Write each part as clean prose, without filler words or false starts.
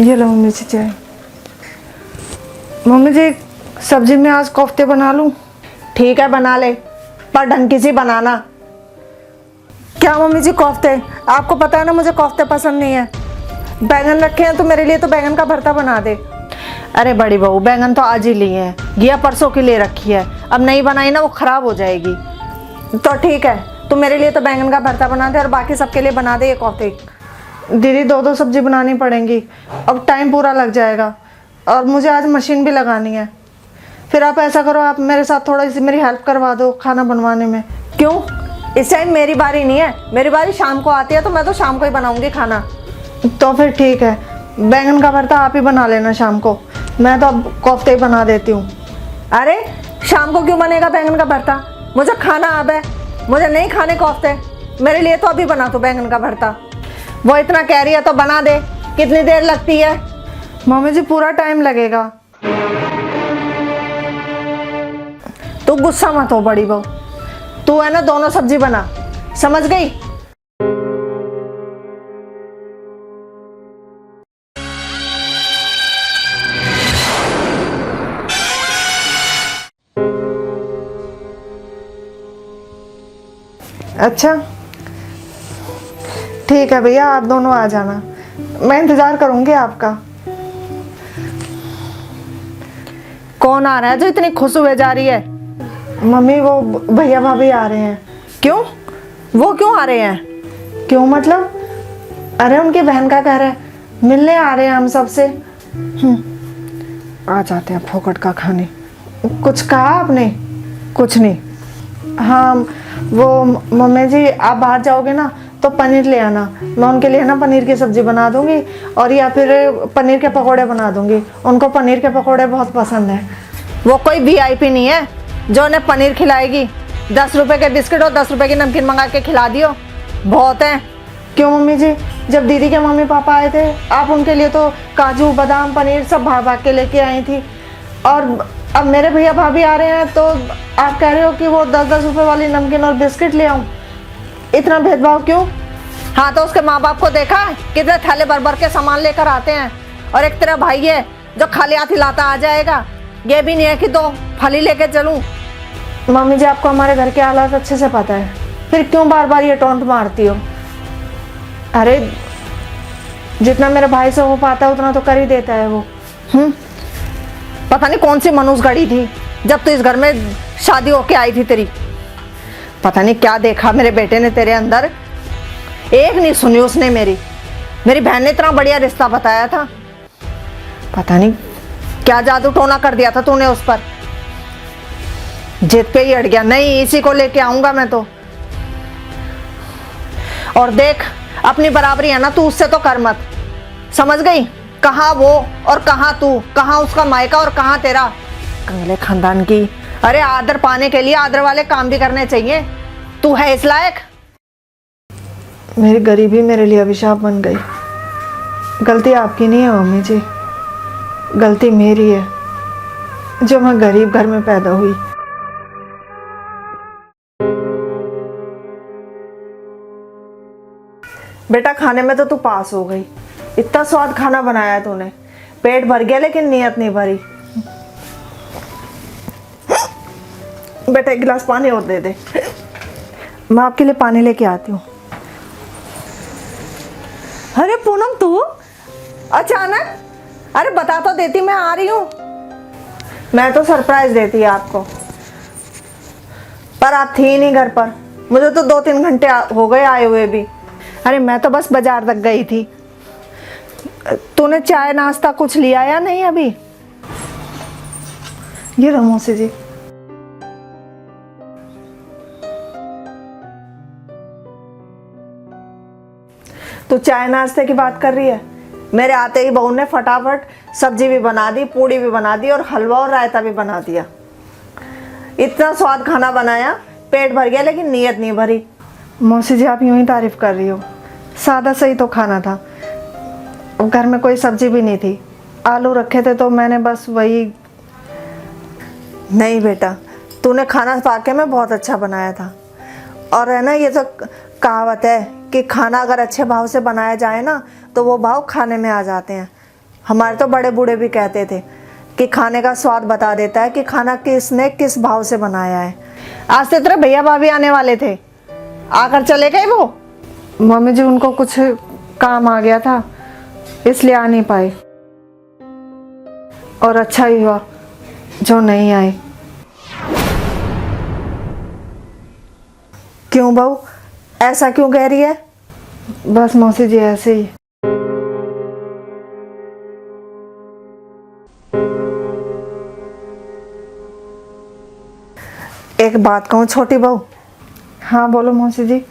ये लो मम्मी जी चाय। मम्मी जी सब्जी में आज कोफ्ते बना लूं? ठीक है बना ले, पर ढंग की सी बनाना। क्या मम्मी जी कोफ्ते? आपको पता है ना मुझे कोफ्ते पसंद नहीं है। बैंगन रखे हैं तो मेरे लिए तो बैंगन का भरता बना दे। अरे बड़ी बहू, बैंगन तो आज ही लिए हैं, घिया परसों की ले रखी है, अब नहीं बनाई ना वो खराब हो जाएगी। तो ठीक है, तो मेरे लिए तो बैंगन का भरता बना दे और बाकी सबके लिए बना दे ये कोफ्ते। दीदी दो दो सब्जी बनानी पड़ेंगी, अब टाइम पूरा लग जाएगा और मुझे आज मशीन भी लगानी है। फिर आप ऐसा करो, आप मेरे साथ थोड़ा सी मेरी हेल्प करवा दो खाना बनवाने में। क्यों? इस टाइम मेरी बारी नहीं है, मेरी बारी शाम को आती है, तो मैं तो शाम को ही बनाऊंगी खाना। तो फिर ठीक है, बैंगन का भरता आप ही बना लेना शाम को, मैं तो अब कोफ्ते ही बना देती हूँ। अरे शाम को क्यों बनेगा बैंगन का भरता? मुझे खाना अब है, मुझे नहीं खाने कोफ्ते। मेरे लिए तो अभी बना दो बैंगन का भरता। वो इतना कह रही है तो बना दे। कितनी देर लगती है? मम्मी जी पूरा टाइम लगेगा। तू गुस्सा मत हो बड़ी बहू, तू है ना दोनों सब्जी बना, समझ गई? अच्छा ठीक है भैया, आप दोनों आ जाना, मैं इंतजार करूंगी आपका। कौन आ रहा है जो इतनी खुश हुए जा रही है? मम्मी वो भैया भाभी आ रहे हैं। क्यों? वो क्यों आ रहे हैं? क्यों मतलब? अरे उनकी बहन का घर है, मिलने आ रहे हैं हम सबसे। आ जाते हैं फोकट का खाने। कुछ कहा आपने? कुछ नहीं। हाँ वो मम्मी जी आप बाहर जाओगे ना तो पनीर ले आना, मैं उनके लिए ना पनीर की सब्जी बना दूंगी और या फिर पनीर के पकोड़े बना दूंगी, उनको पनीर के पकोड़े बहुत पसंद है। वो कोई वीआईपी नहीं है जो उन्हें पनीर खिलाएगी। 10 रुपए के बिस्किट और 10 रुपए की नमकीन मंगा के खिला दियो, बहुत है। क्यों मम्मी जी, जब दीदी के मम्मी पापा आए थे आप उनके लिए तो काजू बादाम पनीर सब भाग भाग के लेके आई थी, और अब मेरे भैया भाभी आ रहे हैं तो आप कह रहे हो कि वो 10-10 रुपए वाली नमकीन और बिस्किट ले आऊं? इतना भेदभाव क्यों? हाँ तो उसके माँ बाप को देखा है कितने थैले भर भर के सामान लेकर आते हैं, और एक तेरा भाई है जो खाली हाथ हिलाता आ जाएगा। ये भी नहीं है कि 2 फली लेके चलूं। मम्मी जी आपको हमारे घर के हालात अच्छे से पता है, फिर क्यों बार बार ये टोंट मारती हो? अरे जितना मेरे भाई से हो पाता है उतना तो कर ही देता है वो। पता नहीं कौन सी मनुष्य गढ़ी थी जब तू इस घर में शादी होके आई थी तेरी। पता नहीं क्या देखा मेरे बेटे ने तेरे अंदर, एक नहीं सुनी उसने मेरी बहन ने इतना बढ़िया रिश्ता बताया था, पता नहीं क्या जादू टोना कर दिया था तूने उस पर। जिद पे ही अड़ गया, नहीं इसी को लेके आऊंगा मैं तो। और देख अपनी बराबरी है ना, तू उससे तो कर मत, समझ गई? कहाँ वो और कहाँ तू, कहाँ उसका मायका और कहाँ तेरा, कंगले खानदान की। अरे आदर पाने के लिए आदर वाले काम भी करने चाहिए, तू है इस लायक? मेरी गरीबी मेरे लिए अभिशाप बन गई। गलती आपकी नहीं है मम्मी जी, गलती मेरी है जो मैं गरीब घर में पैदा हुई। बेटा खाने में तो तू पास हो गई, इतना स्वाद खाना बनाया तूने, पेट भर गया लेकिन नीयत नहीं भरी। बेटा एक गिलास पानी और दे दे, मैं आपके लिए पानी लेके आती हूँ। अरे पूनम तू अचानक, अरे बता तो देती मैं आ रही हूँ। मैं तो सरप्राइज देती है आपको, पर आप थी नहीं घर पर, मुझे तो 2-3 घंटे हो गए आए हुए भी। अरे मैं तो बस बाजार तक गई थी। तूने चाय नाश्ता कुछ लिया या नहीं अभी? ये लो मौसी जी। तू चाय नाश्ते की बात कर रही है, मेरे आते ही बहू ने फटाफट सब्जी भी बना दी, पूड़ी भी बना दी और हलवा और रायता भी बना दिया। इतना स्वाद खाना बनाया, पेट भर गया लेकिन नीयत नहीं भरी। मौसी जी आप यूं ही तारीफ कर रही हो, सादा सही तो खाना था, घर में कोई सब्जी भी नहीं थी, आलू रखे थे तो मैंने बस वही। नहीं बेटा, तूने खाना वाकई में बहुत अच्छा बनाया था, और है ना ये तो कहावत है कि खाना अगर अच्छे भाव से बनाया जाए ना तो वो भाव खाने में आ जाते हैं। हमारे तो बड़े बूढ़े भी कहते थे कि खाने का स्वाद बता देता है कि खाना किसने किस भाव से बनाया है। आज से तेरे भैया भाभी आने वाले थे, आकर चले गए वो। मम्मी जी उनको कुछ काम आ गया था इसलिए आ नहीं पाए, और अच्छा ही हुआ जो नहीं आए। क्यों बहू, ऐसा क्यों कह रही है? बस मौसी जी ऐसे ही। एक बात कहूँ छोटी बहू? हाँ बोलो मौसी जी।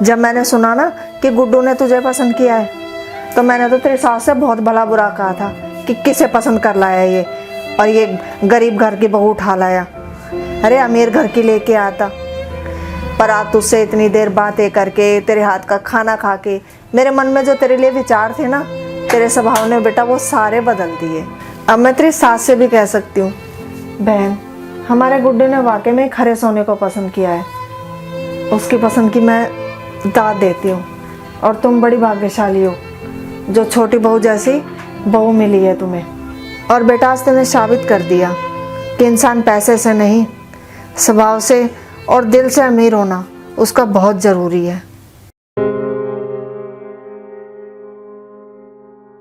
जब मैंने सुना ना कि गुड्डू ने तुझे पसंद किया है तो मैंने तो तेरी सास से बहुत भला बुरा कहा था कि किसे पसंद कर लाया ये, और ये गरीब घर की बहू उठा लाया। अरे अमीर घर की लेके आता। पर आज तुझसे इतनी देर बातें करके, तेरे हाथ का खाना खा के, मेरे मन में जो तेरे लिए विचार थे ना, तेरे स्वभाव ने बेटा वो सारे बदल दिए। अब मैं तेरी सास से भी कह सकती हूँ, बहन हमारे गुड्डू ने वाकई में खरे सोने को पसंद किया है। उसकी पसंद की मैं दाद देती हूँ, और तुम बड़ी भाग्यशाली हो जो छोटी बहू जैसी बहू मिली है तुम्हें। और बेटा आज तुमने साबित कर दिया कि इंसान पैसे से नहीं, स्वभाव से और दिल से अमीर होना उसका बहुत ज़रूरी है।